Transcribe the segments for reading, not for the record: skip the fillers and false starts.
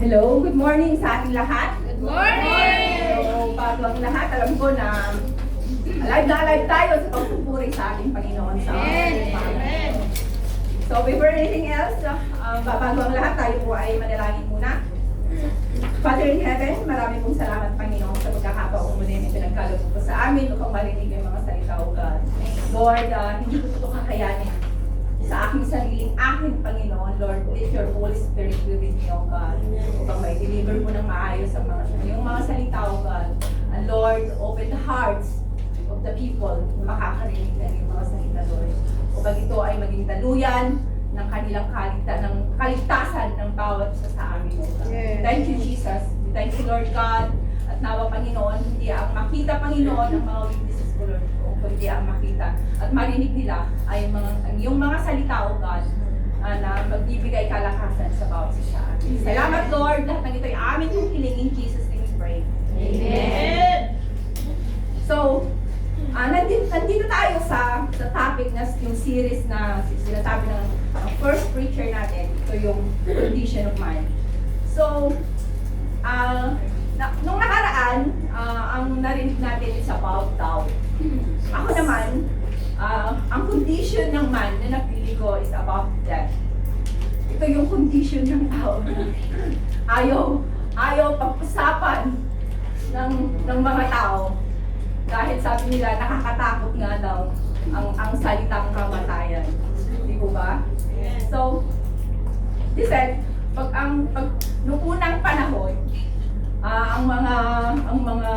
Hello, good morning sa ating lahat. Good morning! So, bago ang lahat, alam ko na alive tayo sa pagpupuri sa ating Panginoon sa Amen. So, before anything else, bago ang lahat, tayo po ay manalangin muna. Father in heaven, marami pong salamat Panginoon sa pagkakataong muli na pinagkaloob po sa amin upang marinig ang mga salita o God. Lord, hindi ko ito kakayanin sa aking sariling aking Panginoon. Lord, let your Holy Spirit be with me, O God. Upang mai-deliver mo ng maayos ang yung mga salita, O God. And Lord, open the hearts of the people na makakarinig na yung mga salita, Lord. Upang ito ay maging daluyan ng kanilang kaligtasan ng bawat isa sa amin, O God. Yes. Thank you, Jesus. Thank you, Lord God. At nawa, Panginoon, hindi ang makita, Panginoon, ng mga witnesses ko, Lord, kundi ang makita at marinig nila ay yung mga salita, O God, na magbibigay kalakasan sa bawat isa. Salamat, Lord. Lahat ng ito ay amin kong hiling. In Jesus' name we pray. Amen. So, nandito tayo sa topic na yung series na sinasabi ng first preacher natin. Ito yung condition of man. So, nung nakaraan, ang narinig natin is about doubt. Ako naman, ang condition ng man na napili ko is about death. Ito yung condition ng tao. Ayaw pag-usapan ng mga tao. Dahil sabi nila, nakakatakot nga daw ang salitang kamatayan. Hindi ko ba? So, they said, nung unang panahon, ang mga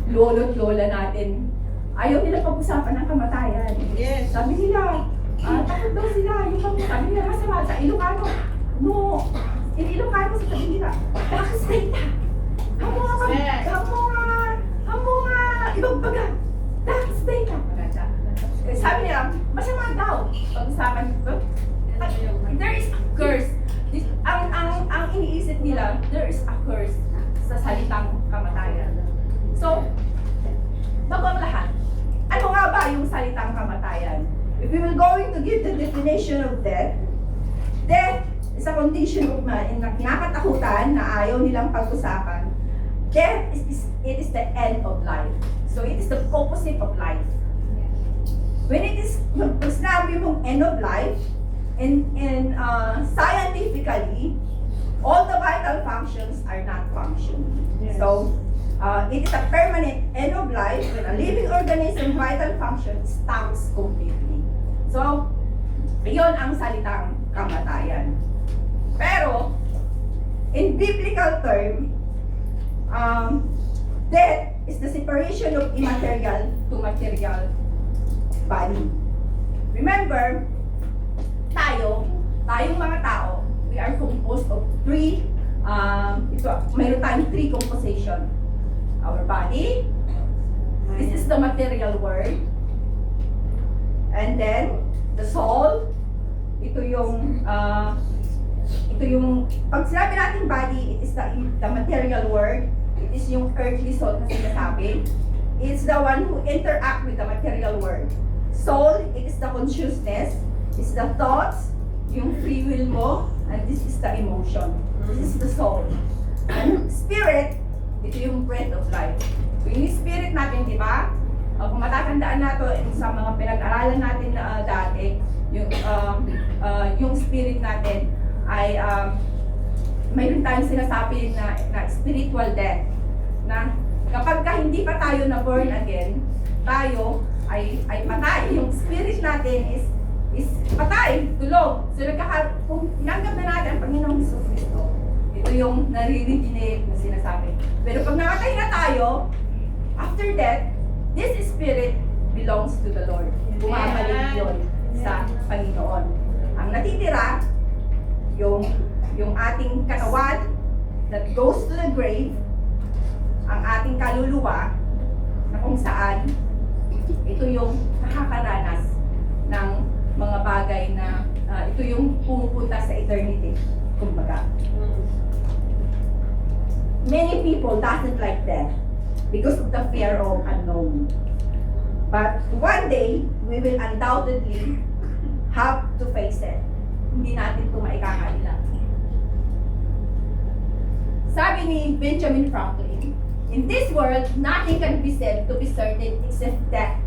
lolo't lola natin, ayaw nila pag-usapan ng kamatayan. Yes. Sabi nila, takot daw sila. Sabi nila, masama sa Ilocano. No, in Ilocano sabi nila, bakit salita? Hamo nga, ibagbaga. Bakit salita? Sabi nila, masama daw. Pag-usapan dito, there is a curse. Ang iniisip nila, there is a curse sa salitang kamatayan. So, bago ang lahat, ano nga ba yung salitang kamatayan? If we will going to give the definition of death, death is a condition of man na kinakatakutan na ayaw nilang pag-usapan. Death is the end of life. So it is the opposite of life. When it is, pag sinabi mong end of life, scientifically, all the vital functions are not functioning. Yes. So, it is a permanent end of life when a living organism vital function stops completely. So, iyon ang salitang kamatayan. Pero, in biblical term, death is the separation of immaterial to material body. Remember, tayong mga tao, we are composed of mayroon tayong three composition. Our body, this is the material world. And then, the soul, ito yung, pag sinabi natin body, it is the material world. It is yung earthly soul na sinasabi. It's the one who interact with the material world. Soul, it is the consciousness, it's the thoughts, yung free will mo, and this is the emotion. This is the soul. And spirit, ito yung breath of life. So yung spirit natin, di ba? Kung matatandaan natin sa mga pinag-aralan natin dati, yung spirit natin ay mayroon tayong sinasabi na spiritual death. Na kapag hindi pa tayo na born again, tayo ay patay. Yung spirit natin is patay, tulog. So kung tinanggap na natin ang Panginoong Jesucristo, ito yung nare-regenerate na sinasabi. Pero pag namatay na tayo, after death, this spirit belongs to the Lord. Bumabalik yun sa Panginoon. Ang natitira, yung ating katawan that goes to the grave, ang ating kaluluwa, na kung saan ito yung nakakaranas ng mga bagay na ito yung pumupunta sa eternity, kumbaga. Many people doesn't like death because of the fear of unknown. But one day, we will undoubtedly have to face it. Hindi natin ito maikakaila. Sabi ni Benjamin Franklin, in this world, nothing can be said to be certain except death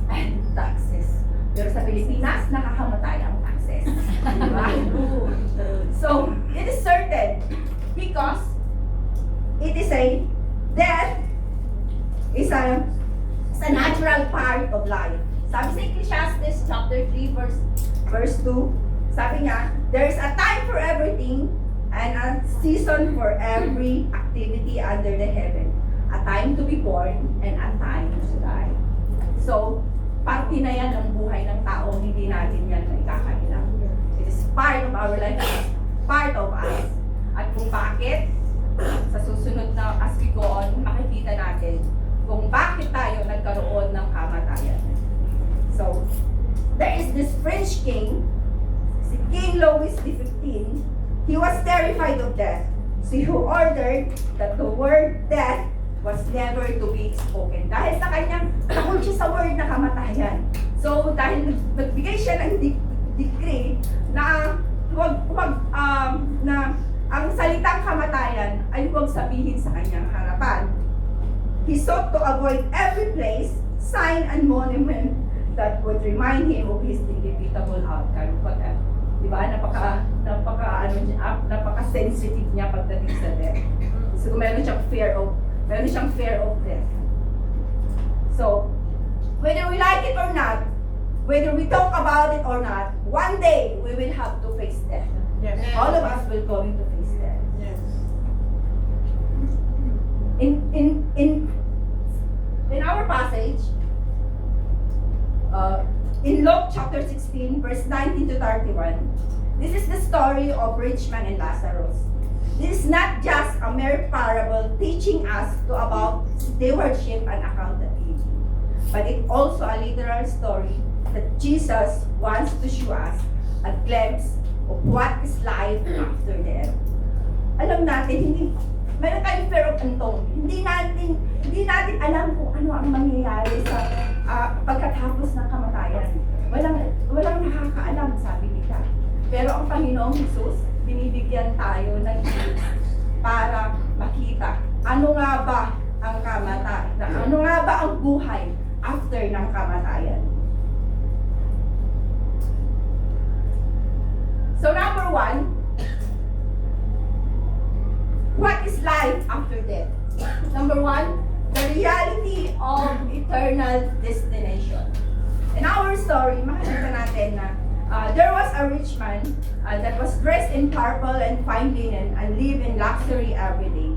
and taxes. Pero sa Pilipinas, nakakamatay ang taxes. Diba? So, it is certain because it is a death is a natural part of life. Sabi sa Ecclesiastes chapter 3 verse 2, sabi niya, there is a time for everything and a season for every activity under the heaven. A time to be born and a time to die. So, parte na yan ng buhay ng tao, hindi natin yan maikakailang. It is part of our life, it is part of us. At kung bakit, sa susunod na as we go on, makikita natin kung bakit tayo nagkaroon ng kamatayan. So, there is this French king, si King Louis XV. He was terrified of death. So he ordered that the word death was never to be spoken. Dahil sa kanyang takot siya sa word na kamatayan. So dahil nagbigay siya ng decree na na ang salitang kamatayan ay huwag sabihin sa kanyang harapan. He sought to avoid every place, sign and monument that would remind him of his inevitable outcome. Diba? Napaka-sensitive niya pagdating sa death. So meron siyang fear of death. So, whether we like it or not, whether we talk about it or not, one day we will have to face death. Yes. All of us will going to face death. Yes. In our passage, in Luke chapter 16, verse 19 to 31, this is the story of rich man and Lazarus. This is not just a mere parable teaching us about stewardship and accountability, but it's also a literal story that Jesus wants to show us a glimpse of what is life after death. Alam natin, meron tayong fear of unknown. Hindi natin alam kung ano ang mangyayari sa pagkatapos ng kamatayan. Walang nakakaalam, sabi nila. Pero ang Panginoong Hesus, binibigyan tayo ng tips para makita ano nga ba ang kamatayan, ano nga ba ang buhay after ng kamatayan. So number 1, what is life after death? Number 1, the reality of eternal destination. In our story, makikita natin na there was a rich man that was dressed in purple and fine linen and lived in luxury every day.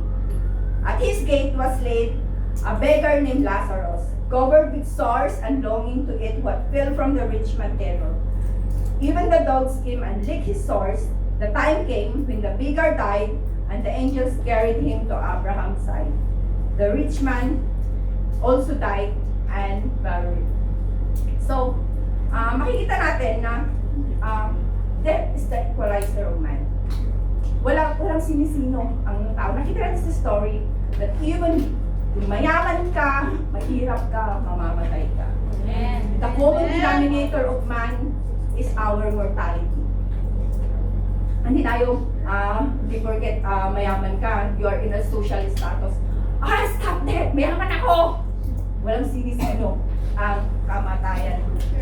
At his gate was laid a beggar named Lazarus, covered with sores and longing to eat what fell from the rich man's table. Even the dogs came and licked his sores. The time came when the beggar died and the angels carried him to Abraham's side. The rich man also died and buried. So, makikita natin na death is the equalizer of man. Walang sinisino ang tao. Nakita natin sa story that even kung mayaman ka, mahirap ka, mamamatay ka. The common denominator of man is our mortality. Hindi tayo, hindi forget, mayaman ka, you are in a social status. Stop that! Mayaman ako! Walang sinisino ang kamatayan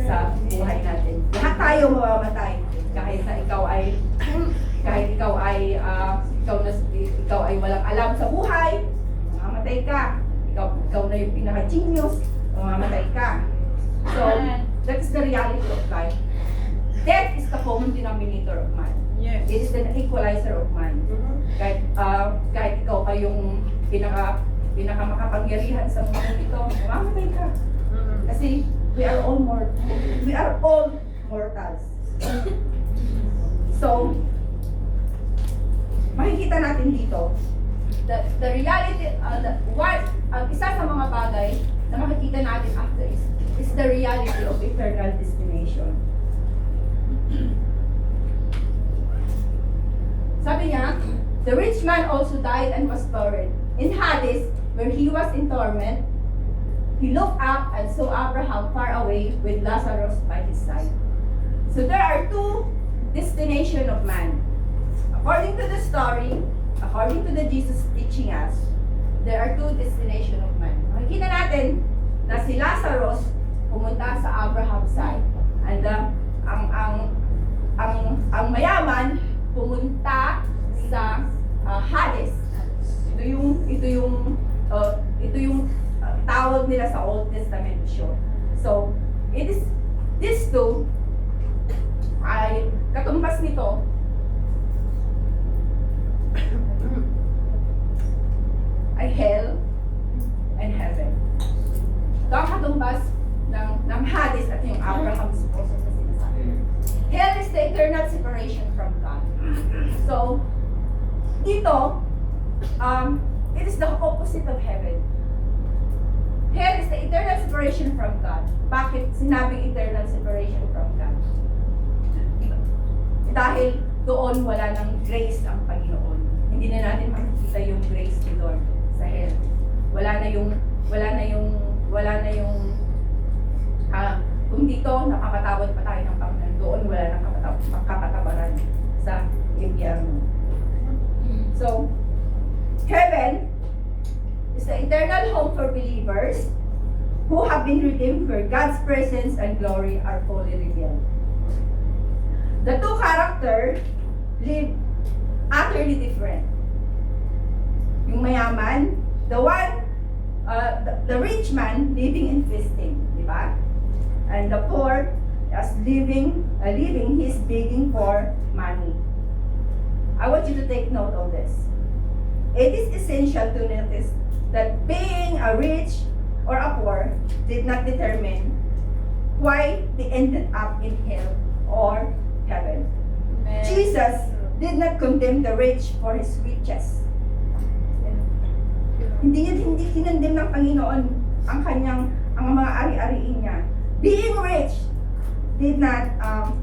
sa buhay natin. Lahat tayo mamamatay. Kahit ikaw ay walang alam sa buhay, mamamatay ka. Ikaw na yung pinaka-genius, mamamatay ka. So, that's the reality of life. Death is the common denominator of man. Yes. It is the equalizer of man. Kahit ikaw pa yung pinakamakapangyarihan sa mundo ito, mamamatay ka. Kasi we are all mortals. So, makikita natin dito the reality, isa sa mga bagay na makikita natin after is the reality of eternal destination. Sabi niya, the rich man also died and was buried. In Hades, where he was in torment, he looked up and saw Abraham far away with Lazarus by his side. So there are two destinations of man. According to the story, according to the Jesus teaching us, there are two destinations of man. Makikita natin na si Lazarus pumunta sa Abraham's side. And ang mayaman pumunta sa Hades. Ito yung tawag nila sa Old Testament sure. So, these two ay katumbas nito ay hell and heaven. Ito ang katumbas ng Hades at yung Abraham's process na sinasabi. Hell is the eternal separation from God. So, dito, it is the opposite of heaven. Hell is the eternal separation from God. Bakit sinabing eternal separation from God? Dahil doon wala ng grace ang Panginoon. Hindi na natin makikita yung grace ni Lord sa hell. Wala na yung kung dito nakakatawad pa tayo ng Panginoon, doon wala nang kakatabaran sa impyerno. So, heaven is the eternal home for believers who have been redeemed where God's presence and glory are fully revealed. The two characters live utterly different. Yung mayaman, the rich man living in feasting, di ba? And the poor as living, he's begging for money. I want you to take note of this. It is essential to notice that being a rich or a poor did not determine why they ended up in hell or heaven. Amen. Jesus did not condemn the rich for his riches. Hindi kinondem ng Panginoon ang mga ari-ariin niya. Being rich did not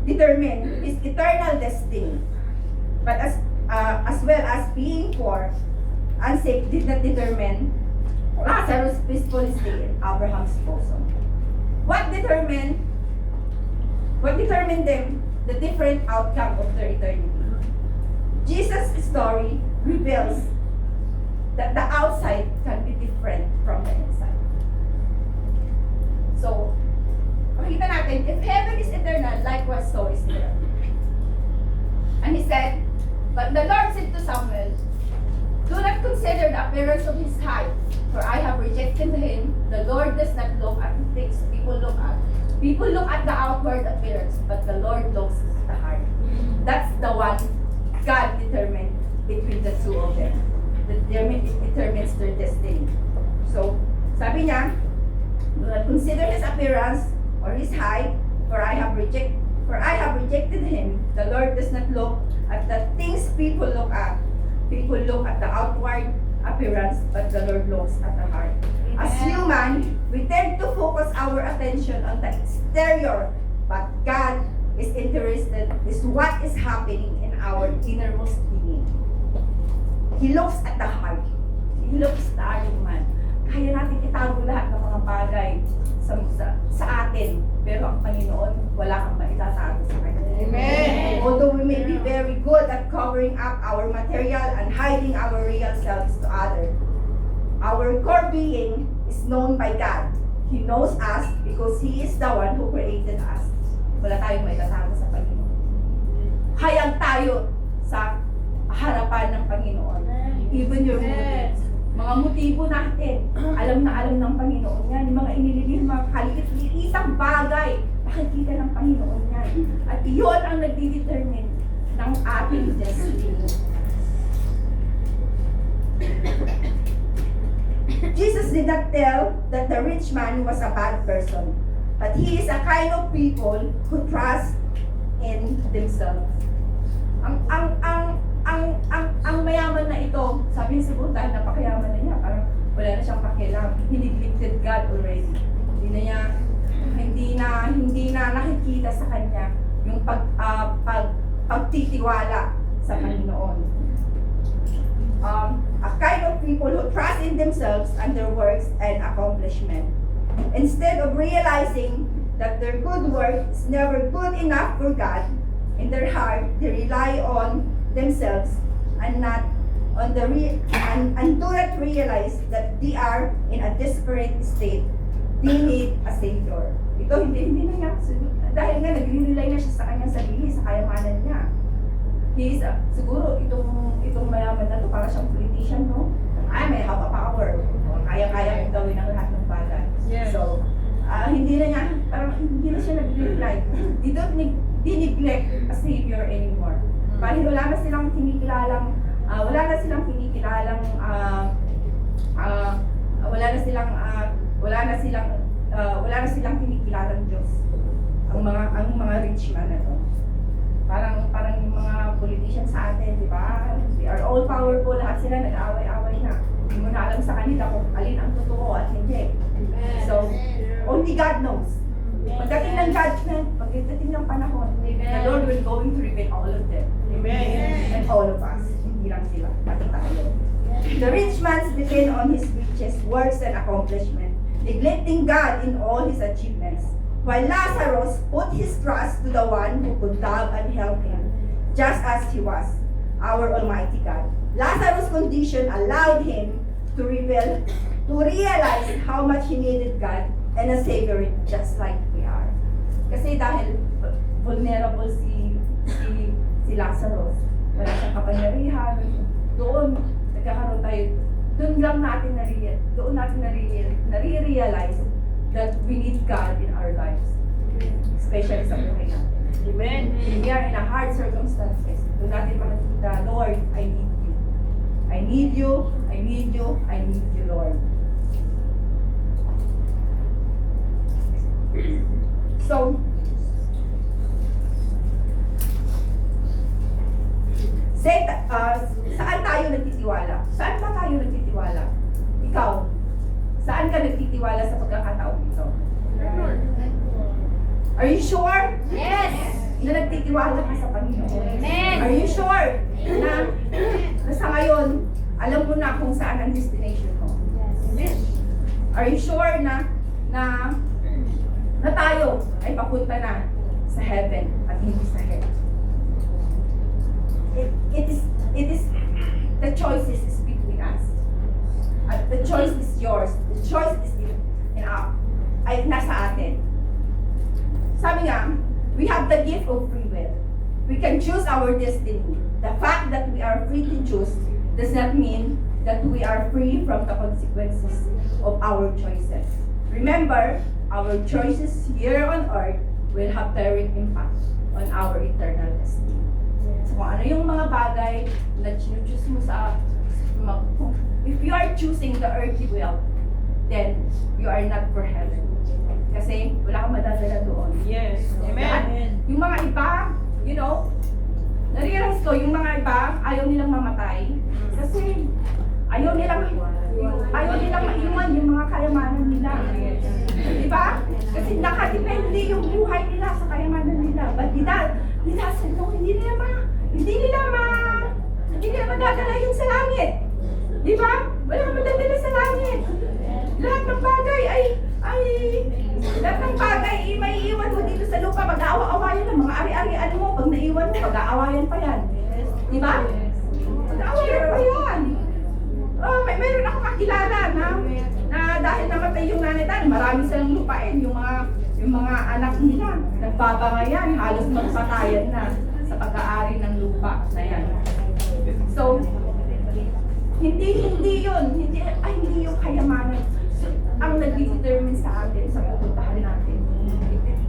determine his eternal destiny. But as well as being poor and sick did not determine Lazarus' peaceful stay in Abraham's bosom. What determined them the different outcome of their eternity? Jesus' story reveals that the outside can be different from the inside. So, makikita natin, if heaven is eternal, likewise so is the earth. And he said, but the Lord said to Samuel, do not consider the appearance of his height, for I have rejected him. The Lord does not look at the things people look at. People look at the outward appearance, but the Lord looks at the heart. That's the one God determined between the two of them. It determines their destiny. So, sabi niya, do not consider his appearance or his height, for I have rejected him. The Lord does not look at the things people look at. People look at the outward appearance, but the Lord looks at the heart. As human, we tend to focus our attention on the exterior, but God is interested in what is happening in our innermost being. He looks at the heart. He looks at our man. Kaya natin itago lahat ng mga bagay sa atin, pero ang Panginoon, wala kang maitatago sa Kanya. Amen. Although we may be very good at covering up our material and hiding our real selves to others, our core being is known by God. He knows us because He is the one who created us. Wala tayong maitatago sa Panginoon. Hayag tayo sa harapan ng Panginoon. Even your motives. Mga motibo natin, alam na alam ng Panginoon yan. Yung mga inililih, mga kaliit-liitang bagay, nakikita ng Panginoon yan. At iyon ang nagdi-determine ng ating destiny. Jesus did not tell that the rich man was a bad person, but he is a kind of people who trust in themselves. Ang mayaman na ito, sabi niya siguro dahil napakayaman na niya, parang wala na siyang pakialam. He neglected God already. Hindi na nakikita sa kanya yung pagtitiwala sa Panginoon. A kind of people who trust in themselves and their works and accomplishment. Instead of realizing that their good work is never good enough for God, in their heart, they rely on themselves and not and do not realize that they are in a desperate state. They need a savior. Ito hindi na niya dahil nga nagre-rely na siya sa kanyang sarili, sa kayamanan niya. He is siguro itong mayaman na to para siyang politician, no? May have a power. Kaya-kaya kong gawin ang lahat ng bagay. Yes. So, hindi na niya, parang hindi na siya nag-reply. They neglect a savior anymore. Parang wala na silang kinikilalang kinikilalang Diyos. Ang mga rich man na to. Parang yung mga politicians sa atin, di ba? They are all powerful, lahat sila nag-aaway-aaway na. Hindi mo na alam sa kanila kung alin ang totoo at hindi. So, only God knows. Pagdating ng judgment, pagdating ng panahon, the Lord will going to reveal all of them. And all of us. Hindi lang sila, pati tayo. The rich man depend on his riches, works, and accomplishment, neglecting God in all his achievements. While Lazarus put his trust to the one who could love and help him, just as he was, our Almighty God. Lazarus' condition allowed him to realize how much he needed God and a Savior just like we are. Kasi dahil vulnerable si Lazarus, wala siyang kapangyarihan, doon nagkakaroon tayo, doon natin nare-realize that we need God in our lives, especially sa buhay natin. Amen. When we are in a hard circumstances, doon natin makikita, Lord, I need you. I need you, I need you, I need you, Lord. So, saan tayo nagtitiwala? Saan ba tayo nagtitiwala? Ikaw, saan ka nagtitiwala sa pagkakataong ito? Are you sure? Yes. Na nagtitiwala ka sa Panginoon? Amen. Are you sure na sa ngayon, alam mo na kung saan ang destination mo? Yes. Are you sure na tayo ay papunta na sa heaven at hindi sa hell? It is the choices is between us. At the choice is yours. The choice is nasa atin. Sabi nga, we have the gift of free will. We can choose our destiny. The fact that we are free to choose does not mean that we are free from the consequences of our choices. Remember, our choices here on earth will have direct impact on our eternal destiny. So kung ano yung mga bagay na choose mo if you are choosing the earthly will, then you are not for heaven. Kasi wala kang madadala doon. Yes. Amen. Yung mga iba, na-realize ko, yung mga iba, ayaw nilang mamatay. Kasi ayaw nilang maiwan yung mga kayamanan nila. Diba? Kasi nakadepende yung buhay nila sa kayamanan nila. But hindi nila madadala yun sa langit. Diba? Wala kang madadala sa langit. Lahat ng bagay may iiwan mo dito sa lupa, mag-aawa-awayan ng mga ari-arian mo. Pag naiwan mo, mag-aawayan pa yan. Diba? Mag-aawayan pa yan. Meron ako kakilala na dahil namatay yung nanay dahil marami silang lupain, yung mga anak nila, nagbabangayan, halos magpatayan na sa pag-aari ng lupa na yan. So, hindi yung kayamanan. So, ang nag-determine sa atin, sa pupuntahan natin,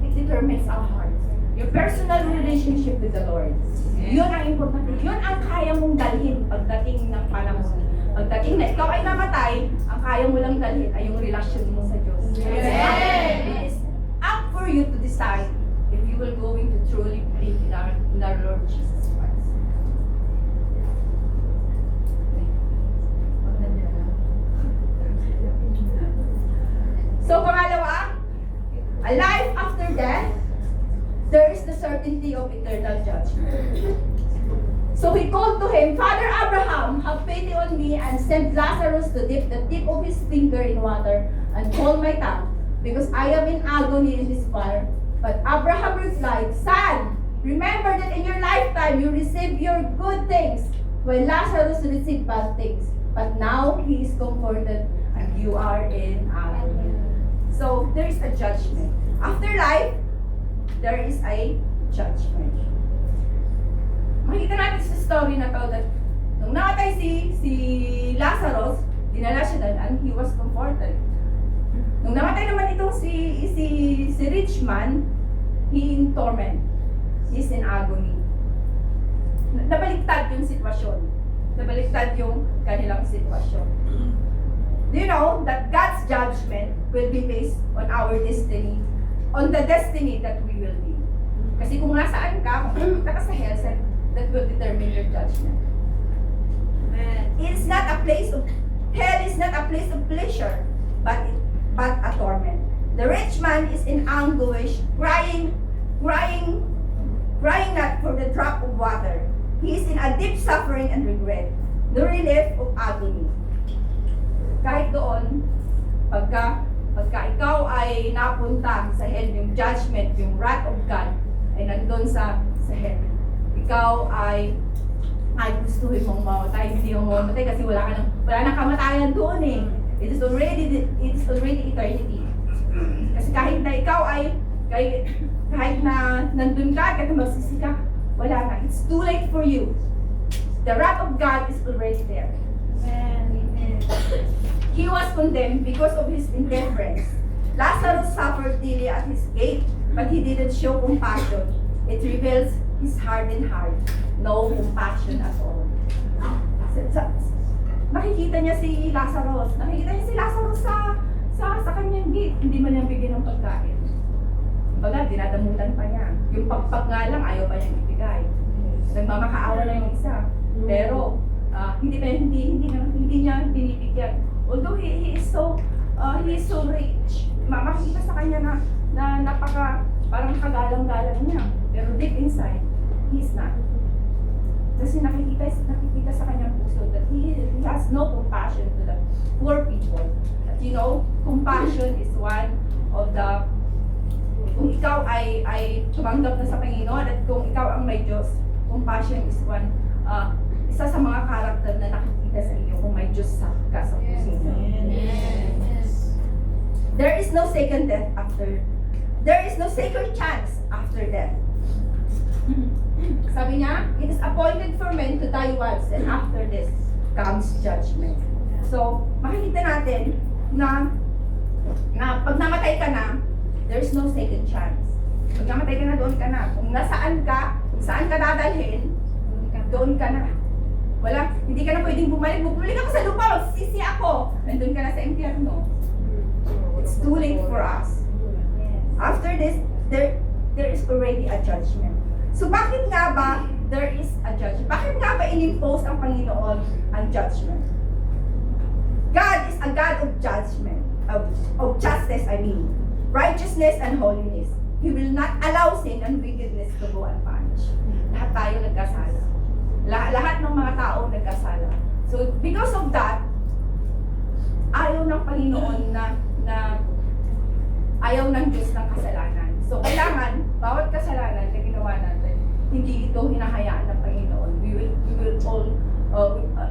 it determines our heart. Your personal relationship with the Lord. Yun ang importante. Yun ang kaya mong dalhin pagdating ng panahon. Pagdating na ikaw ay namatay, ang kaya mo lang dalhin ay yung relasyon mo sa Diyos. It is up for you to decide if you will going to truly believe in our Lord Jesus Christ. So, pangalawa, a life after death, there is the certainty of eternal judgment. So he called to him, Father Abraham, have pity on me and send Lazarus to dip the tip of his finger in water and cool my tongue, because I am in agony in this fire. But Abraham replied, Son, remember that in your lifetime you received your good things, when Lazarus received bad things, but now he is comforted and you are in agony. So, there is a judgment. After life, there is a judgment. Makita natin sa story na to that nung namatay si Lazarus, dinala siya doon and he was comforted. Nung namatay naman itong si rich man, he in torment. He's in agony. Nabaliktad yung sitwasyon. Nabaliktad yung kanilang sitwasyon. Do you know that God's judgment will be based on our destiny, on the destiny that we will be? Kasi kung nasaan ka, kung pumunta ka sa hell, that will determine your judgment. It's not a place of, hell is not a place of pleasure, but a torment. The rich man is in anguish, crying not for the drop of water. He is in a deep suffering and regret, the relief of agony. Kahit doon, pagka ikaw ay napunta sa hell, yung judgment, yung wrath of God, ay nandun sa hell. Ikaw ay gustuhin mong mamatay, hindi mo mamatay kasi wala nang kamatayan doon eh. It is already eternity. Kasi kahit na ikaw kahit na nandun ka, kahit na magsisi ka, wala na. It's too late for you. The wrath of God is already there. Amen. He was condemned because of his indifference. Lazarus suffered daily at his gate, but he didn't show compassion. It reveals his hardened heart. No compassion at all. Nakikita niya si Lazarus. Sa kanyang gate. Hindi man niya bigyan ng pagkain. Baga, dinadamutan pa niya. Yung pagpag nga lang, ayaw pa niyang ibigay. Nagmamakaawa na yung isa. Pero, hindi niya binibigyan. Although he is so rich. Makikita sa kanya na napaka, parang kagalang-galang niya. Pero deep inside, he is not. Kasi nakikita sa kanyang puso that he has no compassion to the poor people. At you know, compassion is one of the, kung ikaw ay tumanggap na sa Panginoon at kung ikaw ang may Diyos, compassion is one, isa sa mga karakter na nakikita sa iyo kung may Diyos ka sa puso mo. Yes. There is no second death after. There is no second chance after death. Sabi niya, it is appointed for men to die once and after this comes judgment. So, makikita natin na pag namatay ka na, there is no second chance. Pag namatay ka na, doon ka na. Kung nasaan ka, kung saan ka dadalhin, doon ka na. Wala, hindi ka na pwedeng bumalik. Bumalik ako sa lupa, magsisi ako. Nandun ka na sa impyerno. It's too late for us. After this, there is already a judgment. So bakit nga ba there is a judgment? Bakit nga ba inimpose ang Panginoon ang judgment? God is a God of judgment, of justice, righteousness and holiness. He will not allow sin and wickedness to go unpunished. Lahat tayo nagkasala. Lahat ng mga tao nagkasala. So because of that, ayaw ng Panginoon na ayaw ng Diyos ng kasalanan. So kailangan, bawat kasalanan na ginawa natin, hindi ito hinahayaan ng Panginoon. We will all,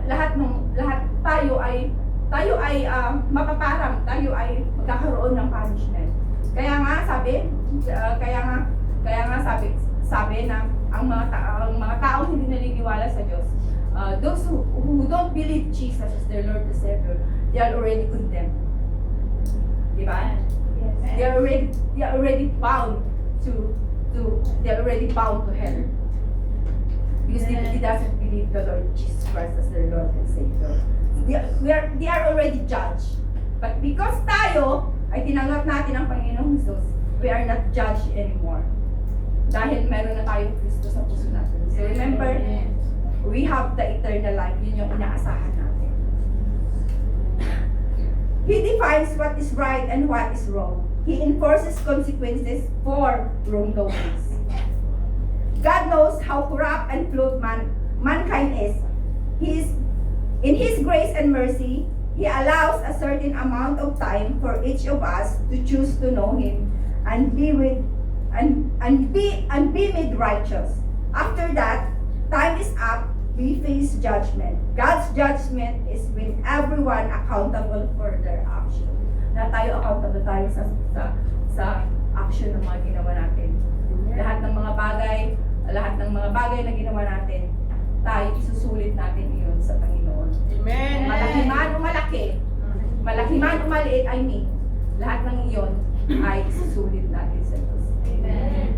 lahat tayo ay mapaparang, tayo ay magkakaroon ng punishment. Kaya nga sabi na ang mga tao hindi naniniwala sa Diyos, those who don't believe Jesus as their Lord and Savior, they are already condemned. Diba? They are already bound to hell. Because they doesn't believe the Lord Jesus Christ as their Lord and Savior. They are already judged. But because tayo ay tinanggap natin ang Panginoong Jesus, we are not judged anymore. Dahil meron na tayong Kristo sa puso natin. So remember, we have the eternal life. Yun yung inaasahan natin. He defines what is right and what is wrong. He enforces consequences for wrongdoings. God knows how corrupt and flawed mankind is. In His grace and mercy, He allows a certain amount of time for each of us to choose to know Him and be made righteous. After that, time is up. we face judgment. God's judgment is when everyone accountable for their action. Na tayo accountable tayo sa action ng mga ginawa natin. Lahat ng mga bagay na ginawa natin, tayo isusulit natin iyon sa Panginoon. Amen. Malaki man o maliit, lahat ng iyon ay isusulit natin sa Diyos. Amen.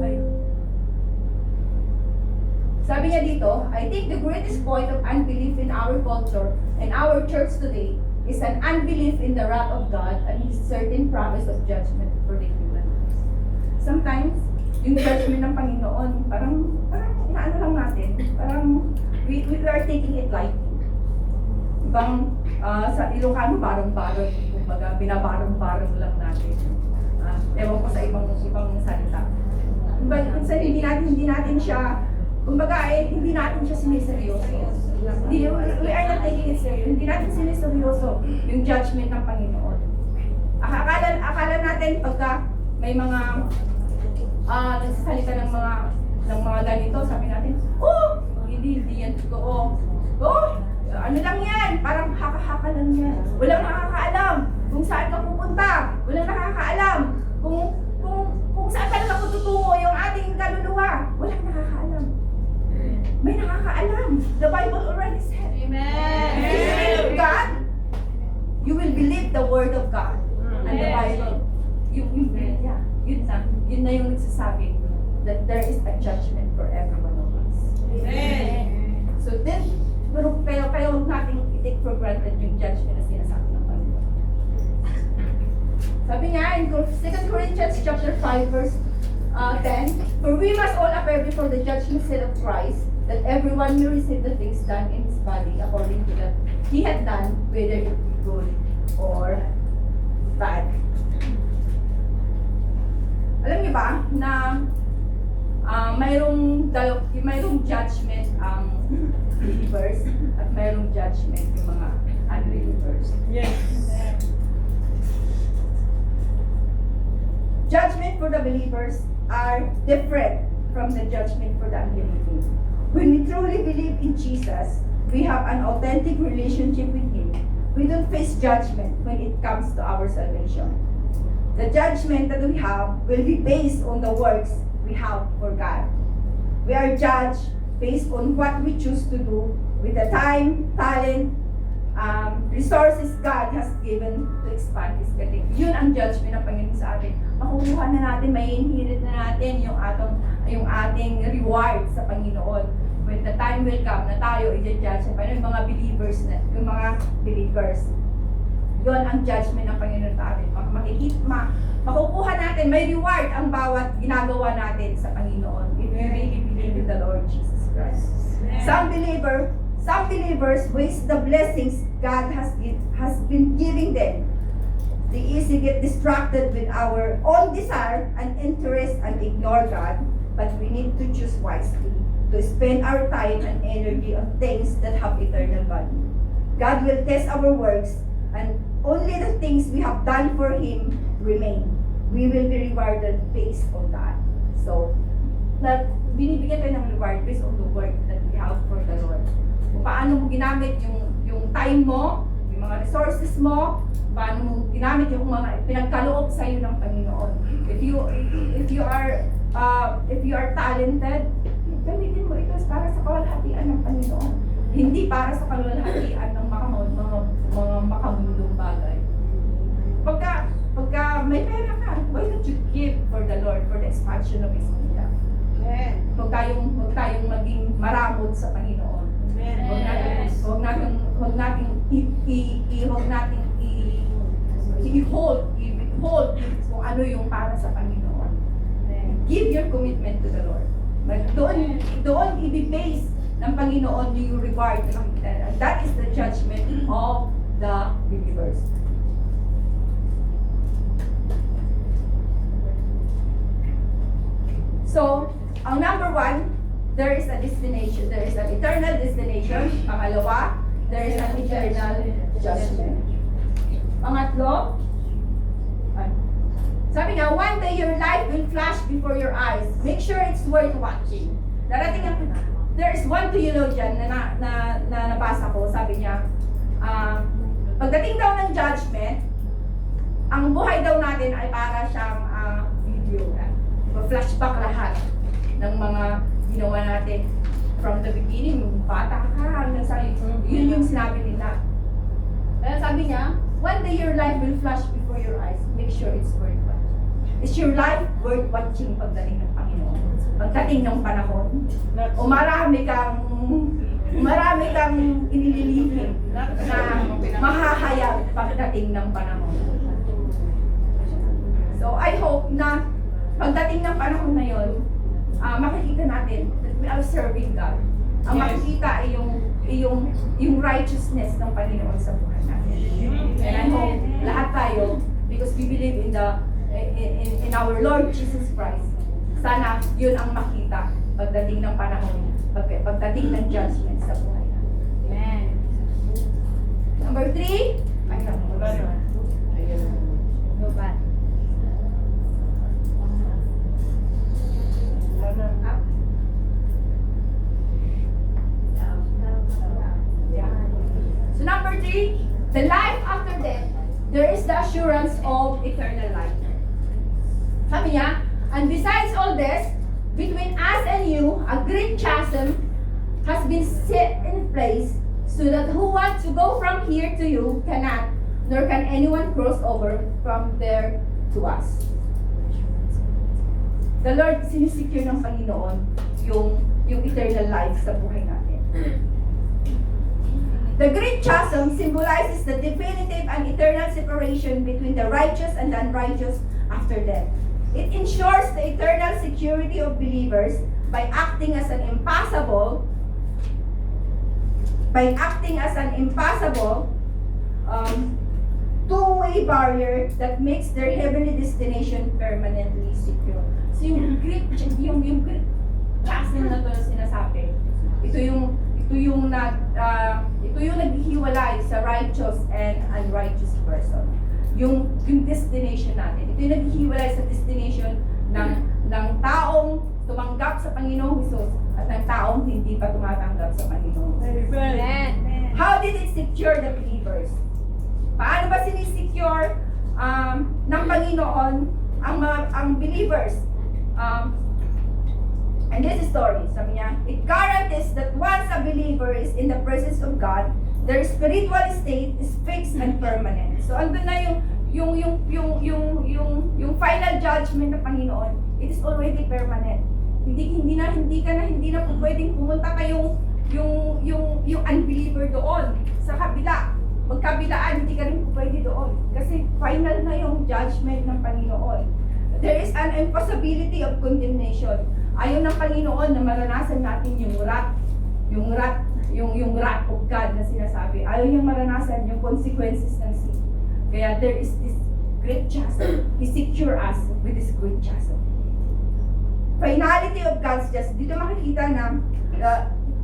Ay. Sabi niya dito, I think the greatest point of unbelief in our culture and our church today is an unbelief in the wrath of God and His certain promise of judgment for the human race. Sometimes, yung judgment ng Panginoon, parang inaano lang natin, parang we are taking it lightly. Ibang sa Ilocano, barong-barong, kumbaga, binabarong-barong lang natin. Ewan ko sa ibang salita. Kumbaga, hindi natin siya, kumbaga, hindi natin siya siniseryoso. We are not taking it serious. Hindi natin siniseryoso yung judgment ng Panginoon. Akala natin pagka may mga nagsasalita ng mga ganito, sabi natin, hindi yan totoo. Ano lang yan? Parang haka-haka lang yan. Walang nakakaalam kung saan ka pupunta. Walang nakakaalam kung saan talaga tutungo yung ating kaluluwa. Walang nakakaalam. May nakakaalam. The Bible already said. Amen. If you believe God, you will believe the Word of God. And the Bible. Yun na yung nagsasabi that there is a judgment for every one of us. Amen. So then, pero huwag natin i-take for granted yung judgment na sinasabi ng Panginoon. Sabi nga in 2 Corinthians chapter 5 verse 10, for we must all appear before the judgment seat of Christ, that everyone may receive the things done in his body according to that he had done, whether it be good or bad. Alam niyo ba na mayroong judgment ang believers at mayroong judgment yung mga unbelievers. Yes. Judgment for the believers are different from the judgment for the unbelieving. When we truly believe in Jesus, we have an authentic relationship with Him. We don't face judgment when it comes to our salvation. The judgment that we have will be based on the works we have for God. We are judged based on what we choose to do with the time, talent, resources God has given to expand His kingdom. Yun ang judgment ng Panginoon sa atin. Makukuha na natin, may inherit na natin yung ating reward sa Panginoon. When the time will come na tayo i-judge sa Panginoon, yung mga believers. Yun ang judgment ng Panginoon sa atin. Makukuha natin, may reward ang bawat ginagawa natin sa Panginoon if we really believe in the Lord Jesus Christ. Some believers waste the blessings God has been giving them. They easily get distracted with our own desire and interest and ignore God, but we need to choose wisely to spend our time and energy on things that have eternal value. God will test our works, and only the things we have done for Him remain. We will be rewarded based on that. So, binibigyan tayo ng reward based on the work that we have for the Lord. Kung paano mo ginamit yung time mo, yung mga resources mo, paano mo ginamit yung mga pinagkaloob sa iyo ng Panginoon. If you are talented, gamitin mo ito para sa kaluwalhatian ng Panginoon. Hindi para sa kaluwalhatian ng mga makamundong bagay. Pagka may pera ka, why don't you give for the Lord, for the expansion of His kingdom? Huwag tayong maging maramot sa Panginoon. Huwag nating i-withhold kung ano yung para sa Panginoon. Give your commitment to the Lord. Doon i-base ng Panginoon yung reward na nakikita. And that is the judgment of the believers. So, ang number one, there is a destination. There is an eternal destination. Pangalawa, there is an eternal judgment. Pangatlo, Sabi nga, one day your life will flash before your eyes. Make sure it's worth watching. Darating ang, there's one theologian na nabasa ko, sabi niya, pagdating daw ng judgment, ang buhay daw natin ay para siyang video. Flashback lahat ng mga ginawa natin from the beginning, bata ka hanggang sa yun yung sinabi nila. Kaya sabi niya, one day your life will flash before your eyes. Make sure it's worth watching. Is your life worth watching pagdating ng Panginoon? Pagdating ng panahon? O marami kang inililihim na mahahayag pagdating ng panahon? So I hope na pagdating ng panahon na yun, makikita natin that we are serving God. Ang makikita ay yung righteousness ng Panginoon sa buhay natin. And I hope lahat tayo, because we believe in our Lord Jesus Christ, sana yun ang makita pagdating ng panahon, pagdating ng judgment sa buhay natin. Amen. Number 3, Go back. So number 3, the life after death, there is the assurance of eternal life. Sabi niya, and besides all this, between us and you, a great chasm has been set in place, so that who wants to go from here to you cannot, nor can anyone cross over from there to us. The Lord, sinisecure ng Panginoon yung eternal life sa buhay natin. The great chasm symbolizes the definitive and eternal separation between the righteous and the unrighteous after death. It ensures the eternal security of believers by acting as an impassable two-way barrier that makes their heavenly destination permanently secure. So yung great chasm na to na sinasabi, ito yung naghihiwalay sa righteous and unrighteous person. Yung destination natin. Ito yung naghihiwalay sa destination ng taong tumanggap sa Panginoong Hesus at ng taong hindi pa tumatanggap sa Panginoong Hesus. Amen. How did it secure the believers? Paano ba sinisecure ng Panginoon ang believers? And this is story, sabi niya, it guarantees that once a believer is in the presence of God, their spiritual state is fixed and permanent. So andun na yung final judgment ng Panginoon, it is already permanent. Hindi na po pwedeng pumunta kayong yung unbeliever doon sa kabila. Magkabilaan, hindi ka rin po pwede doon. Kasi final na yung judgment ng Panginoon. There is an impossibility of condemnation. Ayaw ng Panginoon na maranasan natin yung wrath of God na sinasabi. Ayaw niyang maranasan yung consequences ng sin. Kaya there is this great chasm. He secure us with this great chasm. Finality of God's justice. Dito makikita na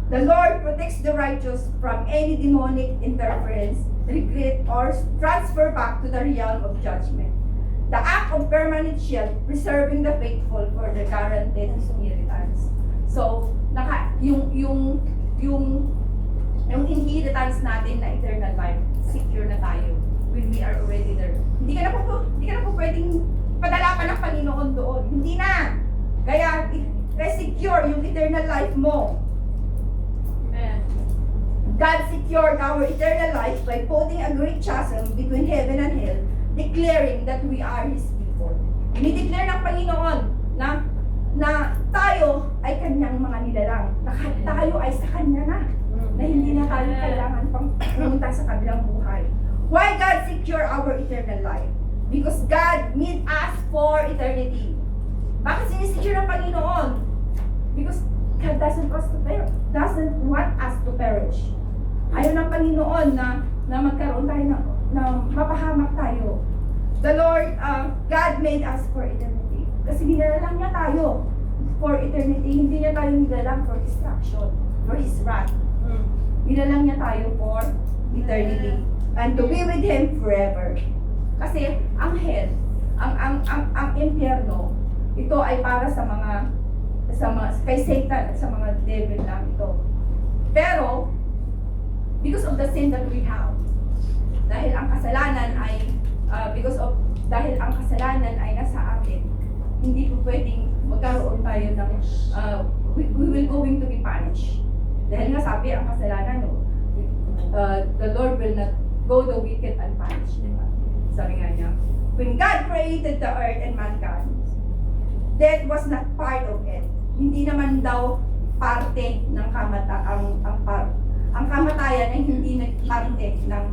the Lord protects the righteous from any demonic interference, regret, or transfer back to the realm of judgment. The act of permanent shield, preserving the faithful for the guaranteed inheritance. So, yung inheritance natin na eternal life, secure na tayo when we are already there. Hindi ka na po pwedeng padala pa ng Panginoon doon. Hindi na. Kaya secure yung eternal life mo. Amen. God secured our eternal life by putting a great chasm between heaven and hell, declaring that we are His people. Dinideclare ng Panginoon na tayo ay Kanyang mga nilalang. Na tayo ay sa Kanya na hindi na tayo kailangan pang pumunta sa kabilang buhay. Why God secure our eternal life? Because God made us for eternity. Bakit sinisecure ng Panginoon? Because God doesn't want us to perish. Ayaw ng Panginoon na magkaroon tayo na mapahamak tayo. The Lord, God made us for eternity. Kasi nilalang niya tayo for eternity. Hindi niya tayo nilalang for destruction, for His wrath. Nilalang niya tayo for eternity. And to be with Him forever. Kasi ang hell, ang impyerno, ito ay para sa mga kay Satan at sa mga devil lang ito. Pero because of the sin that we have, dahil ang kasalanan ay nasa atin, hindi po pwedeng magkaroon tayo ng we will going to be punished. Dahil nga sabi ang kasalanan, the Lord will not go the wicked unpunished. Diba? Sabi nga niya, when God created the earth and mankind, death was not part of it. Hindi naman daw parte ng ang kamatayan ay hindi nagparte ng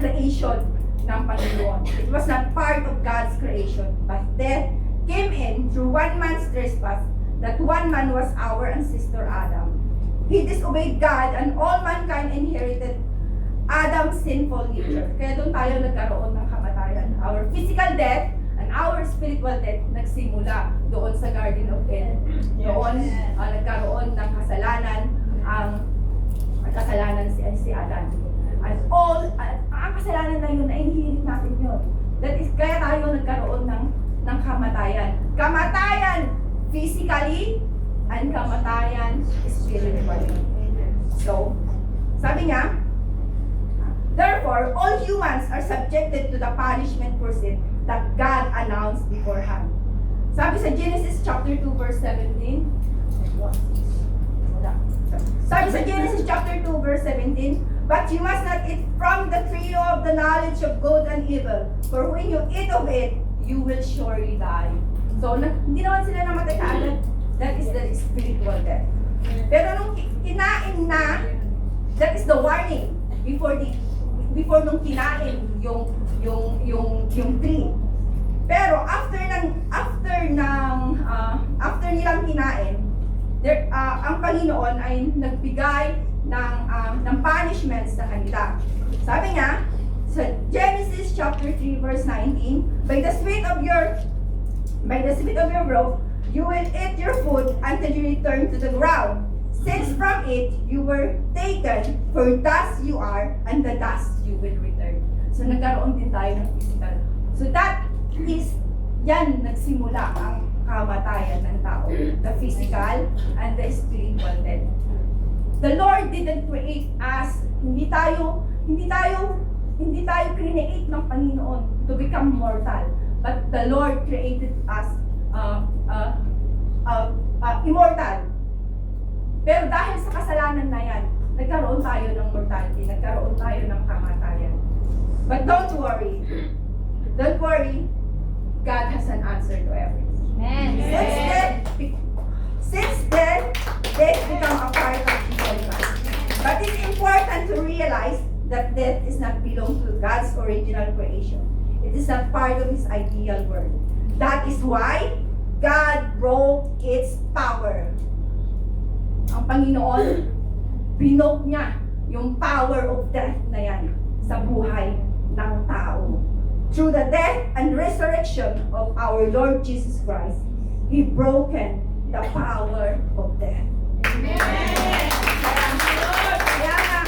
creation ng Panginoon. It was not part of God's creation, but death came in through one man's trespass. That one man was our ancestor Adam. He disobeyed God and all mankind inherited Adam's sinful nature. Kaya doon tayo nagkaroon ng kamatayan. Our physical death and our spiritual death nagsimula doon sa Garden of Eden. Doon nagkaroon ng kasalanan ang kasalanan si Adam. And ang kasalanan na yun, na-inherit natin yun. That is, kaya tayo nagkaroon ng kamatayan. Kamatayan physically and kamatayan spiritually. So, sabi niya, therefore, all humans are subjected to the punishment for sin that God announced beforehand. Sabi sa Genesis chapter 2 verse 17, sabi sa Genesis chapter 2 verse 17, but you must not eat from the tree of the knowledge of good and evil, for when you eat of it, you will surely die. So, hindi naman sila namatay kaagad. That is the spiritual death. Pero nung kinain na, that is the warning before nung kinain yung tree. Pero after nilang kinain, ang Panginoon ay nagbigay ng punishments sa kanila. Sabi niya sa Genesis chapter 3 verse 19, by the sweat of your brow you will eat your food until you return to the ground, since from it you were taken, for dust you are, and the dust you will return. So nagkaroon din tayo ng physical. So that is, yan nagsimula ang kamatayan ng tao, the physical and the spiritual death. The Lord didn't create us, hindi tayo create ng Panginoon to become mortal, but the Lord created us immortal. Pero dahil sa kasalanan na yan, nagkaroon tayo ng mortality, nagkaroon tayo ng kamatayan. But don't worry, God has an answer to everything. Amen. Since then, death become a part of Jesus Christ. But it's important to realize that death is not belong to God's original creation. It is not part of His ideal world. That is why God broke its power. Ang Panginoon, binok niya yung power of death na yan sa buhay ng tao. Through the death and resurrection of our Lord Jesus Christ, He broken the power of death. Amen. Kaya nga,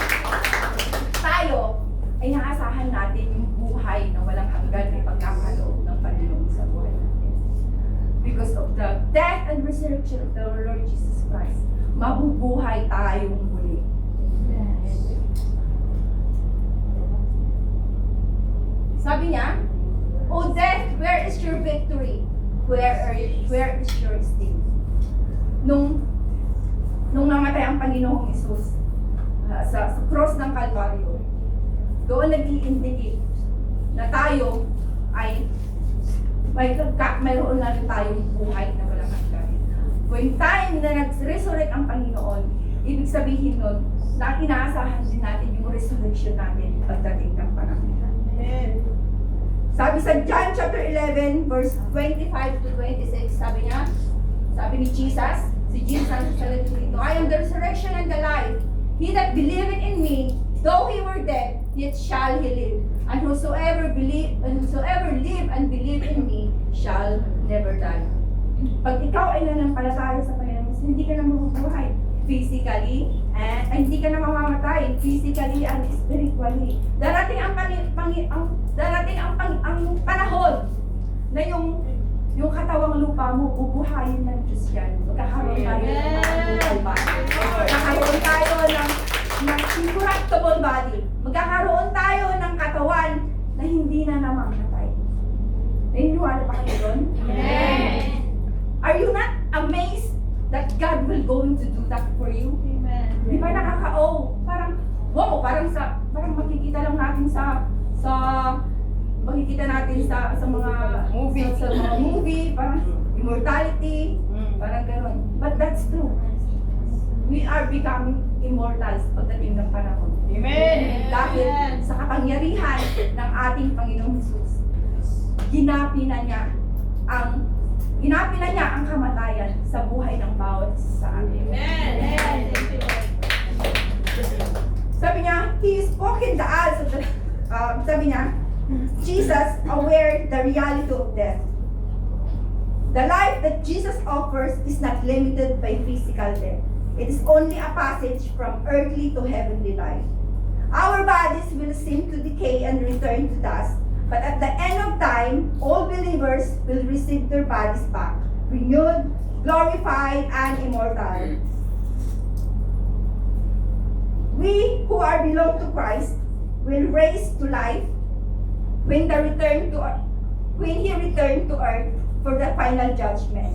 tayo ay naasahan natin yung buhay na walang hanggan na ipagkakaloob ng Panginoon sa buhay natin. Because of the death and resurrection of the Lord Jesus Christ, mabubuhay tayong muli. Sabi niya, O death, where is your victory? Where is your sting? Nung namatay ang Panginoong Hesus sa cross ng Kalbaryo, doon nag-i-indicate na tayo ay mayroon na rin tayong buhay na walang hanggan. When time na nag-resurrect ang Panginoon, ibig sabihin nun na inaasahan din natin yung resurrection natin pagdating ng panahon. Sabi sa John chapter 11 verse 25 to 26, sabi ni Jesus, si Jesus ang sasalit dito, I am the resurrection and the life. He that believeth in me, though he were dead, yet shall he live. And whosoever live and believe in me shall never die. Pag ikaw ay nananampalataya sa Panginoon, hindi ka na mabubuhay physically, and hindi ka na mamamatay die physically and spiritually. Darating ang panahon na yung katawang lupa mo, bubuhayin ng Diyos yan. Magkakaroon tayo ng mortal body. Magkakaroon tayo ng incorruptible body. Magkakaroon tayo ng katawan na hindi na namamatay. Naniniwala pa kayo doon? Amen. Are you not amazed that God will going to do that for you? Di ba parang, wow, parang makikita lang natin makikita natin sa mga movie, parang immortality, parang gano'n. But that's true. We are becoming immortals pagdating ng panahon. Amen. Dahil sa kapangyarihan ng ating Panginoong Jesus, ginapi na niya ang kamatayan sa buhay ng bawat isa sa atin. Amen. Sabi niya, He spoke in the eyes of the, sabi niya, Jesus aware the reality of death. The life that Jesus offers is not limited by physical death. It is only a passage from earthly to heavenly life. Our bodies will seem to decay and return to dust, but at the end of time, all believers will receive their bodies back, renewed, glorified, and immortal. We who are belong to Christ will raise to life when He returned to earth for the final judgment.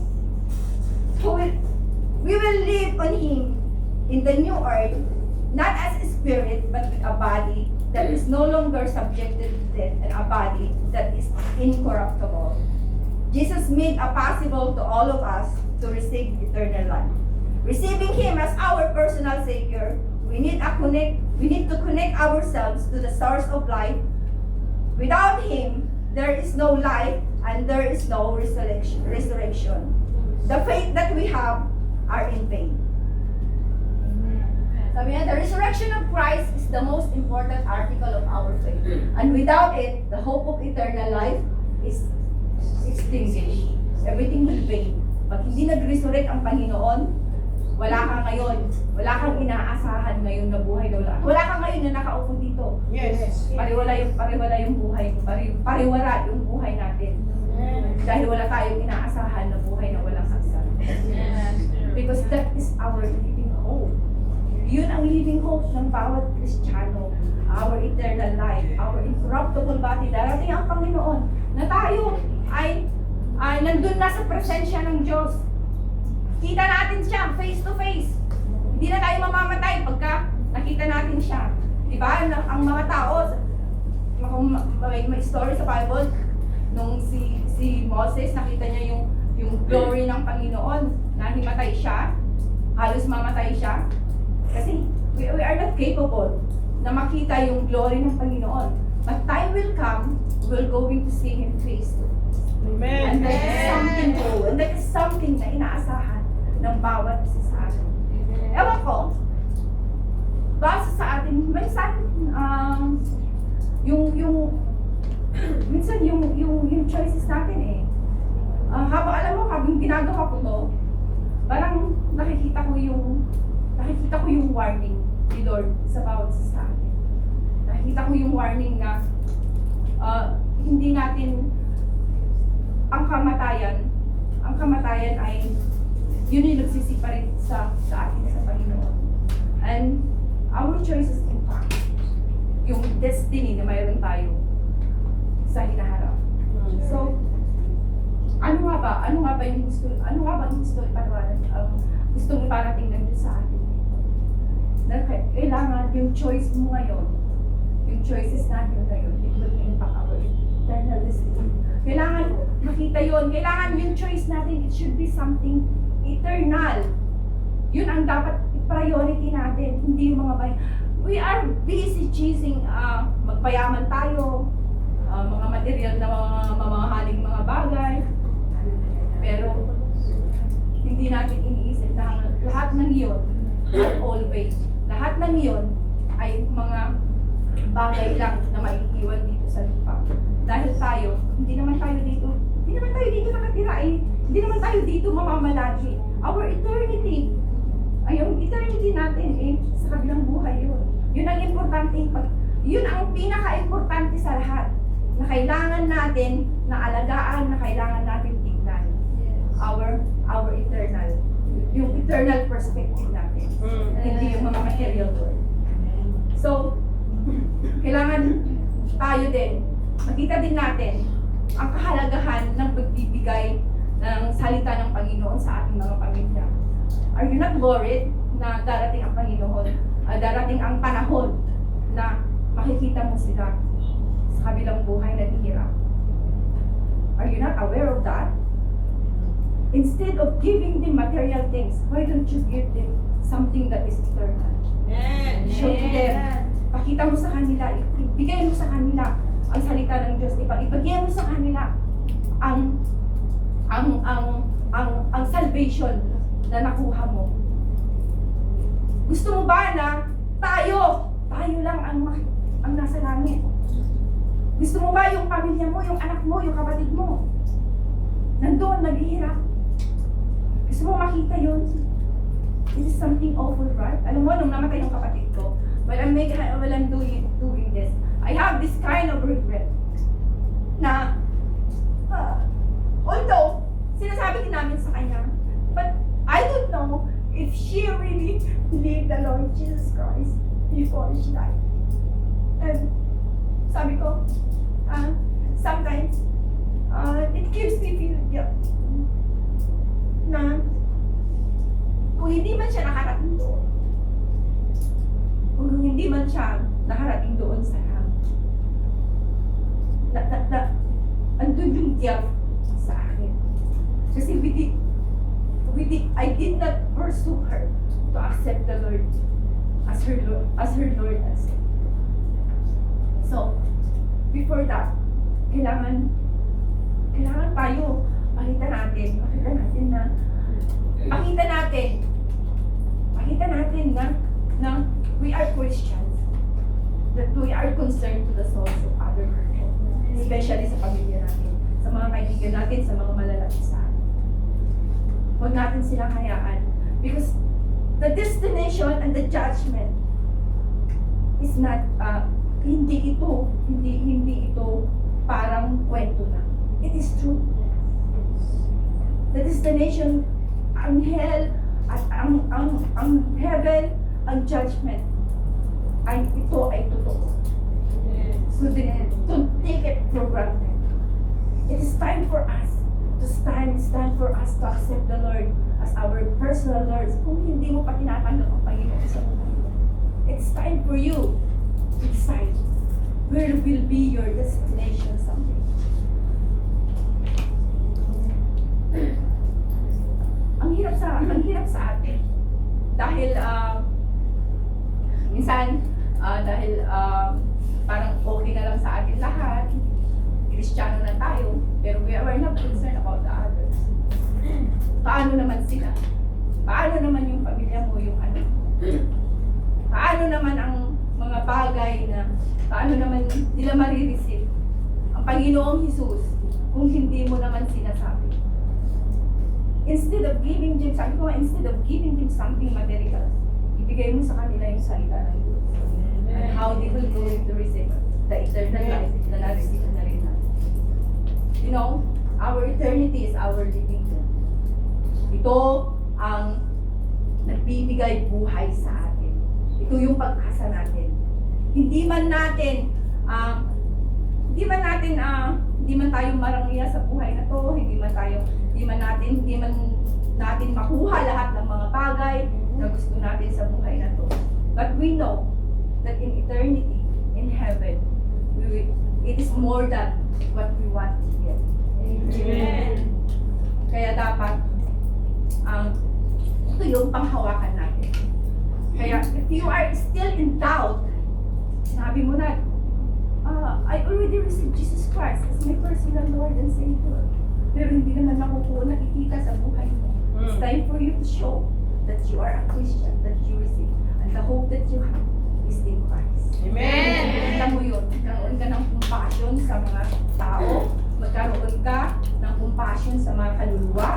We will live on Him in the new earth, not as a spirit, but with a body that is no longer subjected to death and a body that is incorruptible. Jesus made it possible to all of us to receive eternal life. Receiving Him as our personal Savior, we need to connect ourselves to the source of life. Without Him, there is no life and there is no resurrection. The faith that we have are in vain. Sabi niya, the resurrection of Christ is the most important article of our faith. And without it, the hope of eternal life is extinguished. Everything will vain. Pag hindi nag-resurrect ang Panginoon, wala kang ngayon. Wala kang inaasahan ngayon na buhay na wala. Wala kang ngayon na nakaupo dito. Yes. Pariwala yung buhay ko. Pariwara yung buhay natin. Dahil wala tayong inaasahan na buhay na walang hanggan. Because that is our living hope. Yun ang living hope ng bawat Kristiyano. Our eternal life, our incorruptible body. Darating ang Panginoon na tayo ay nandun na sa presensya ng Diyos. Kita natin siya face to face. Hindi na tayo mamamatay pagka nakita natin siya. Diba? Ang mga tao, may story sa Bible, nung si Moses, nakita niya yung glory ng Panginoon, na himatay siya, halos mamatay siya. Kasi we are not capable na makita yung glory ng Panginoon. But time will come, we're going to see Him face to face. Amen. And that is something new, and that is something na inaasahan ng bawat isa sa atin. Ewan ko, base sa atin, minsan, yung choices natin eh. Habang ginagawa ko to, parang nakikita ko yung warning ni Lord sa bawat isa sa atin. Nakikita ko yung warning na hindi natin ang kamatayan ay yun yung nagsisiparit sa atin sa Panginoon. And our choices in fact, yung destiny na mayroon tayo sa hinaharap. So, ano nga ba yung gusto iparating ng Diyos sa atin? Kailangan yung choice mo ngayon, yung choices natin ngayon, it will impact our eternal destiny. Kailangan makita yun. Kailangan yung choice natin, it should be something eternal. Yun ang dapat priority natin, hindi yung mga we are busy chasing magpayaman tayo, mga material na mga mamahaling mga bagay. Pero hindi natin iniisip na lahat ng iyon, always, lahat ng iyon ay mga bagay lang na maiiwan dito sa lupa. Dahil tayo, hindi naman tayo dito nakatira eh. Hindi naman tayo dito mamamalagi. Our eternity, ay yung eternity natin eh, sa kabilang buhay yun. Yun Yun ang pinaka-importante sa lahat na kailangan natin na alagaan, na kailangan natin tingnan. Our eternal. Yung eternal perspective natin. Hindi yung mga material world. So, kailangan tayo din, makita din natin ang kahalagahan ng pagbibigay ng salita ng Panginoon sa ating mga pamilya. Are you not worried na darating ang Panginoon, darating ang panahon na makikita mo sila sa kabilang buhay na hirap? Are you not aware of that? Instead of giving them material things, why don't you give them something that is eternal? Show them. Pakita mo sa kanila, ibigay mo sa kanila ang salita ng Diyos. Ibigay mo sa kanila ang salvation na nakuha mo. Gusto mo ba na tayo lang ang nasa langit? Gusto mo ba yung pamilya mo, yung anak mo, yung kapatid mo nandoon naghihirap? Gusto mo makita yun? This is something awful, right? Alam mo, nung namatay yung kapatid ko, while I'm doing this, I have this kind of regret na although sinasabi din namin sa kanya, but I don't know if she really believed the Lord Jesus Christ before she died. And sabi ko, sometimes it gives me feel guilt na kung hindi man siya nakarating doon, kung hindi man siya nakarating doon sa andun yung guilt sa akin. Kasi I did not pursue her to accept the Lord as her Lord and Savior. So, before that, kailangan tayo makita natin na we are Christians, that we are concerned to the souls of other people, especially sa pamilya natin, sa mga kaibigan natin, sa mga malalapit sa atin. Huwag natin silang hayaan, because the destination and the judgment is not hindi ito parang kwento na. It is true. The destination, ang hell at ang heaven, ang judgment ay totoo. So don't take it for granted. It is time for us to stand. It's time for us to accept the Lord as our personal Lord. Kung hindi mo pa tinatanggap ang Panginoon sa buhay mo, it's time for you to decide where will be your destination someday. Ang hirap sa atin dahil minsan dahil parang okay na lang sa atin lahat, Kristiyano na tayo, pero we are not concerned about the others. Paano naman sila? Paano naman yung pamilya mo, yung anak mo? Paano naman ang mga bagay na paano naman nila marireceive ang Panginoong Jesus kung hindi mo naman sinasabi? Instead of giving them, sabi ko instead of giving them something material, ibigay mo sa kanila yung salita ng Diyos. And how they will go to receive the eternal life na na-receive na rin natin. You know, our eternity is our living room. Ito ang nagbibigay buhay sa atin. Ito yung pag-asa natin. Hindi man tayo marangiya sa buhay na to, hindi man natin makuha lahat ng mga bagay na gusto natin sa buhay na to. But we know that in eternity, in heaven, it is more than what we want here. Amen. Kaya dapat ito yung panghawakan natin. Kaya if you are still in doubt, sabi mo na, I already received Jesus Christ as my personal Lord and Savior. Pero hindi naman ako nakikita sa buhay mo. It's time for you to show that you are a Christian, that you receive, and the hope that you have is in Christ. Amen. Kita mo yun, magkaroon ka ng compassion sa mga tao, magkaroon ka ng compassion sa mga kaluluwa,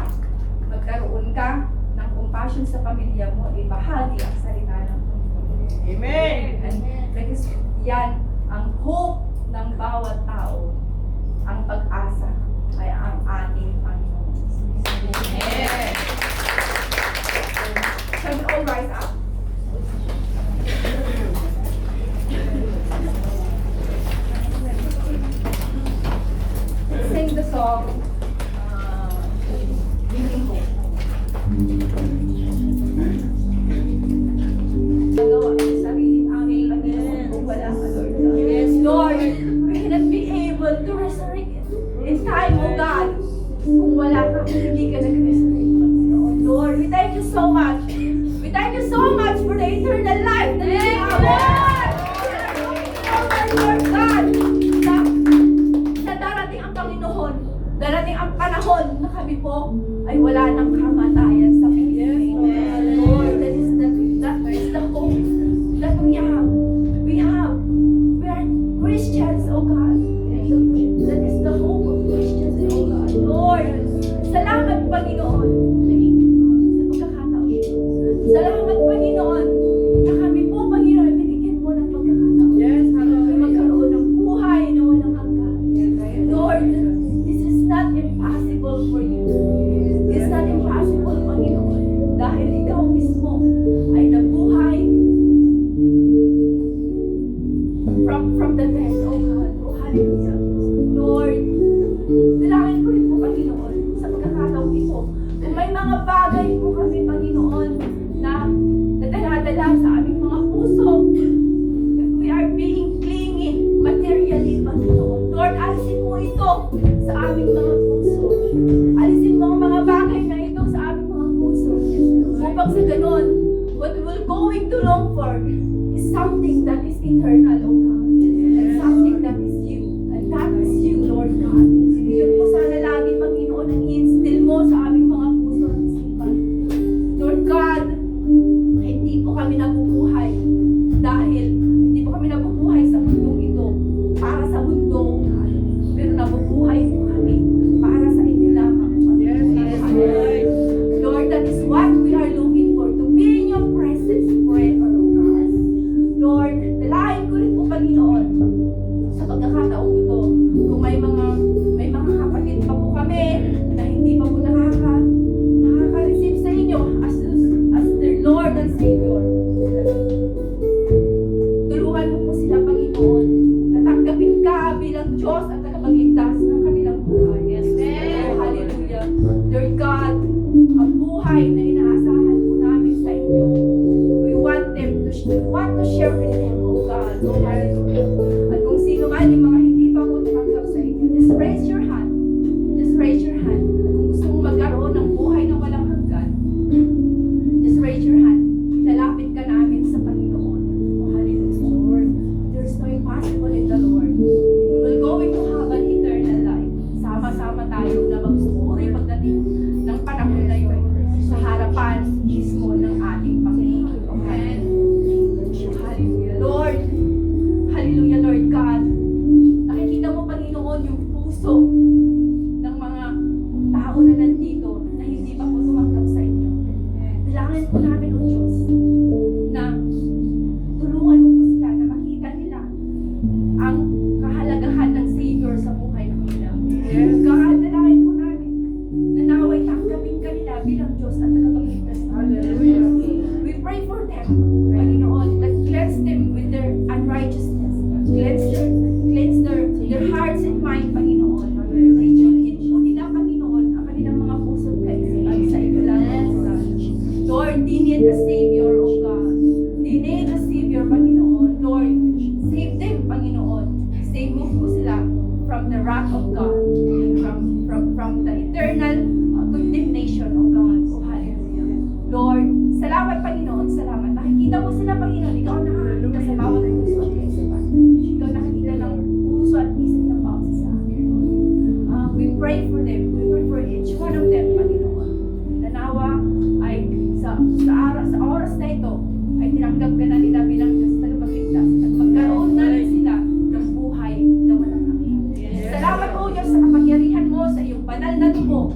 magkaroon ka ng compassion sa pamilya mo, ibahagi ang salita ng Panginoon. Amen. And because Yan ang hope ng bawat tao. Ang pag-asa ay ang ating Panginoon. Yes. Shall we all rise up? Sing the song, Giving Hope. Nagawa ko sa sariling aming Panginoon kung wala ka, Lord God. Yes, Lord, we cannot be able to resurrect in time, O God. Kung wala ka, hindi ka nag-resurrect, Panginoon. Lord, we thank you so much. We thank you so much for the eternal life that you have. Lord God, na darating ang Panginoon, darating ang panahon na kami po ay wala ng kamatayan sa piling. Lord, that is the hope that we have. We are Christians, oh God. That is the hope of Christians, oh God. Lord, salamat Panginoon sa pagkakataon ito. Salamat Panginoon na kami po, Panginoon, binigyan mo ng pagkakataon. Yes, hallelujah. Magkaroon ng buhay na walang hanggan. Lord, this is not impossible for you. It's not impossible, Panginoon, dahil ikaw mismo ay nabuhay from the dead, oh God. Oh, hallelujah. Lord, dalangin ko rin po, Panginoon, sa pagkakataong ito. Kung may mga bagay po kami, Panginoon, na nadala sa aming mga puso, if we are being clingy materially, Panginoon, Lord, alisin mo ito sa aming mga puso. Alisin mo ang mga bagay na ito sa aming mga puso. Upang sa ganon, what we're going to long for is something that is eternal, O God. And something that is you. And that is you, Lord God. Yun po sana lagi, Panginoon, ang i-instill mo sa aming mga puso at isipan. Lord God, hindi po kami nabubuhay dahil hindi po kami nabubuhay sa mundong ito para sa mundo, O God. Pero nabubuhay po kami para sa inyo lamang, Panginoon. Yes. Lord, that is what we are looking for, to be in your presence forever, O God. Lord, dalahin ko rin po, Panginoon, sa pagkakataong ito, kung may mga kapatid pa po kami na hindi pa po nakaka-receive sa inyo as their Lord and Savior. Tulungan mo po sila, Panginoon, na tanggapin ka bilang Diyos at tagapagligtas ng kanilang buhay. Yes, oh, hallelujah. Lord God, ang buhay na inaasahan po namin sa inyo, we want to share with them, oh God. Oh, hallelujah. At kung sino man yung mga hindi pa po tumanggap sa inyo, just raise your hand. Just raise your hand. At kung gusto mong magkaroon ng buhay na walang hanggan, just raise your hand. Lalapit ka namin sa Panginoon. Oh, hallelujah. Lord, there's no impossible in the Lord. We're going to have an eternal life. Sama-sama tayo na magsusuri pagdating ng panahon na yun sa harapan mismo ng ating Panginoon. Amen. Hallelujah. Lord, hallelujah, Lord God. Nakikita mo, Panginoon, yung puso ng mga tao na nandito na hindi pa po tumanggap sa inyo. Dalangin po namin, O Diyos, na tulungan mo po sila na makita nila ang kahalagahan ng Savior sa buhay nila. God, dalangin po namin na naway tanggapin ka nila bilang Diyos at tagapagligtas. Hallelujah. We pray for them, Panginoon, that cleanse them with their unrighteousness. Cleanse their hearts and mind, Panginoon. Retune po nila, Panginoon, ang kanilang mga puso at kaisipan sa iyo lang. Lord, they need a Savior, O God. They need a Savior, Panginoon. Lord, save them, Panginoon. Save mo po sila from the wrath of God, from the eternal condemnation, O God. O hallelujah. Lord, salamat, Panginoon, salamat. Nakikita mo sila, Panginoon. Ikaw ang nakakita sa bawat puso at kaisipan. Ikaw nakikita ng puso at isip ng bawat isa. We pray for them. We pray for each one of them, Panginoon. Na nawa ay sa oras na ito ay tinanggap ka na nila bilang Diyos na tagapagligtas at magkaroon na rin sila ng buhay na walang hanggan. Salamat po, Diyos, sa kapangyarihan mo sa iyong banal na dugo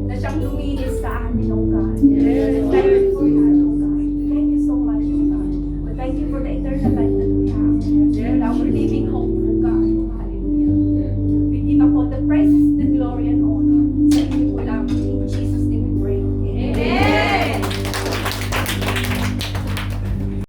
na siyang luminis sa atin, O God.